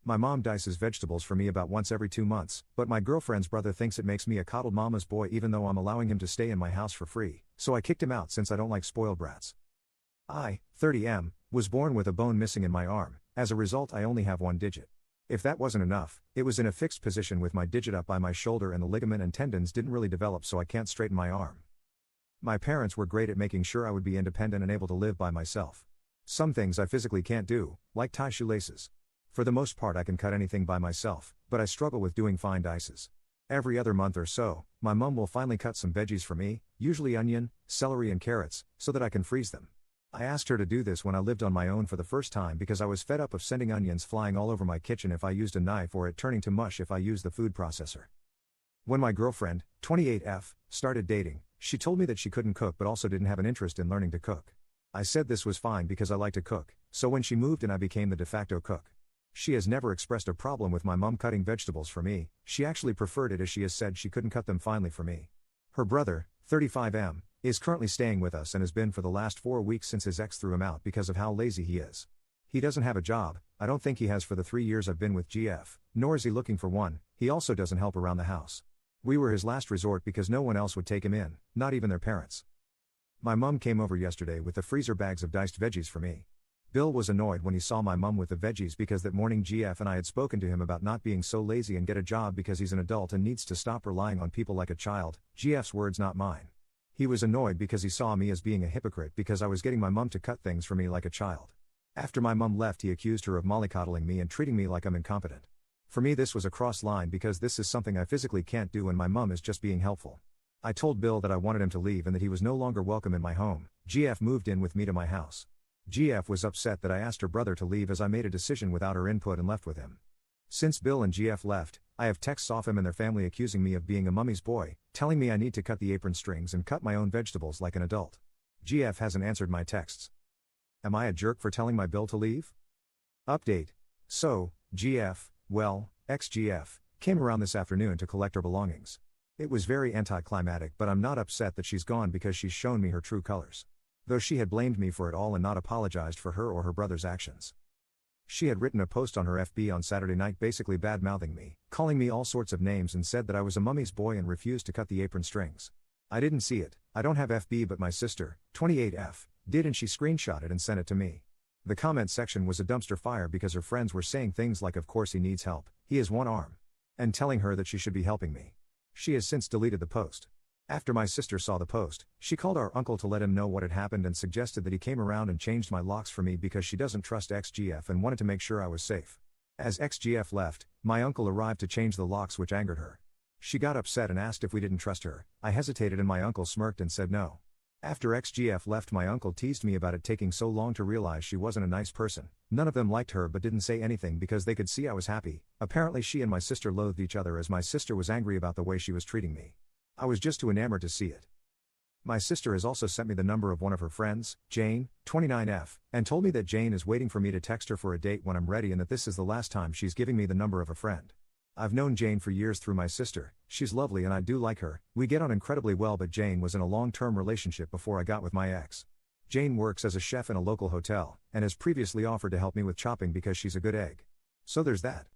My mom dices vegetables for me about once every 2 months, but my girlfriend's brother thinks it makes me a coddled mama's boy even though I'm allowing him to stay in my house for free, so I kicked him out since I don't like spoiled brats. I, 30M, was born with a bone missing in my arm. As a result I only have one digit. If that wasn't enough, it was in a fixed position with my digit up by my shoulder and the ligament and tendons didn't really develop so I can't straighten my arm. My parents were great at making sure I would be independent and able to live by myself. Some things I physically can't do, like tie shoelaces. For the most part I can cut anything by myself, but I struggle with doing fine dices. Every other month or so, my mom will finally cut some veggies for me, usually onion, celery and carrots, so that I can freeze them. I asked her to do this when I lived on my own for the first time because I was fed up of sending onions flying all over my kitchen if I used a knife or it turning to mush if I used the food processor. When my girlfriend, 28F, started dating, she told me that she couldn't cook but also didn't have an interest in learning to cook. I said this was fine because I like to cook, so when she moved in I became the de facto cook. She has never expressed a problem with my mom cutting vegetables for me, she actually preferred it as she has said she couldn't cut them finely for me. Her brother, 35M, is currently staying with us and has been for the last 4 weeks since his ex threw him out because of how lazy he is. He doesn't have a job, I don't think he has for the 3 years I've been with GF, nor is he looking for one, he also doesn't help around the house. We were his last resort because no one else would take him in, not even their parents. My mom came over yesterday with the freezer bags of diced veggies for me. Bill was annoyed when he saw my mom with the veggies because that morning GF and I had spoken to him about not being so lazy and get a job because he's an adult and needs to stop relying on people like a child, GF's words not mine. He was annoyed because he saw me as being a hypocrite because I was getting my mom to cut things for me like a child. After my mom left he accused her of mollycoddling me and treating me like I'm incompetent. For me this was a cross line because this is something I physically can't do and my mom is just being helpful. I told Bill that I wanted him to leave and that he was no longer welcome in my home. GF moved in with me to my house. GF was upset that I asked her brother to leave as I made a decision without her input and left with him. Since Bill and GF left, I have texts off him and their family accusing me of being a mummy's boy, telling me I need to cut the apron strings and cut my own vegetables like an adult. GF hasn't answered my texts. Am I a jerk for telling my Bill to leave? Update. So, GF, well, ex-GF, came around this afternoon to collect her belongings. It was very anticlimactic but I'm not upset that she's gone because she's shown me her true colors. Though she had blamed me for it all and not apologized for her or her brother's actions. She had written a post on her FB on Saturday night basically bad-mouthing me, calling me all sorts of names and said that I was a mummy's boy and refused to cut the apron strings. I didn't see it, I don't have FB but my sister, 28F, did and she screenshot it and sent it to me. The comment section was a dumpster fire because her friends were saying things like of course he needs help, he has one arm. And telling her that she should be helping me. She has since deleted the post. After my sister saw the post, she called our uncle to let him know what had happened and suggested that he came around and changed my locks for me because she doesn't trust ex-GF and wanted to make sure I was safe. As ex-GF left, my uncle arrived to change the locks which angered her. She got upset and asked if we didn't trust her. I hesitated and my uncle smirked and said no. After ex-GF left my uncle teased me about it taking so long to realize she wasn't a nice person. None of them liked her but didn't say anything because they could see I was happy. Apparently she and my sister loathed each other as my sister was angry about the way she was treating me. I was just too enamored to see it. My sister has also sent me the number of one of her friends, Jane, 29F, and told me that Jane is waiting for me to text her for a date when I'm ready and that this is the last time she's giving me the number of a friend. I've known Jane for years through my sister, she's lovely and I do like her, we get on incredibly well but Jane was in a long-term relationship before I got with my ex. Jane works as a chef in a local hotel, and has previously offered to help me with chopping because she's a good egg. So there's that.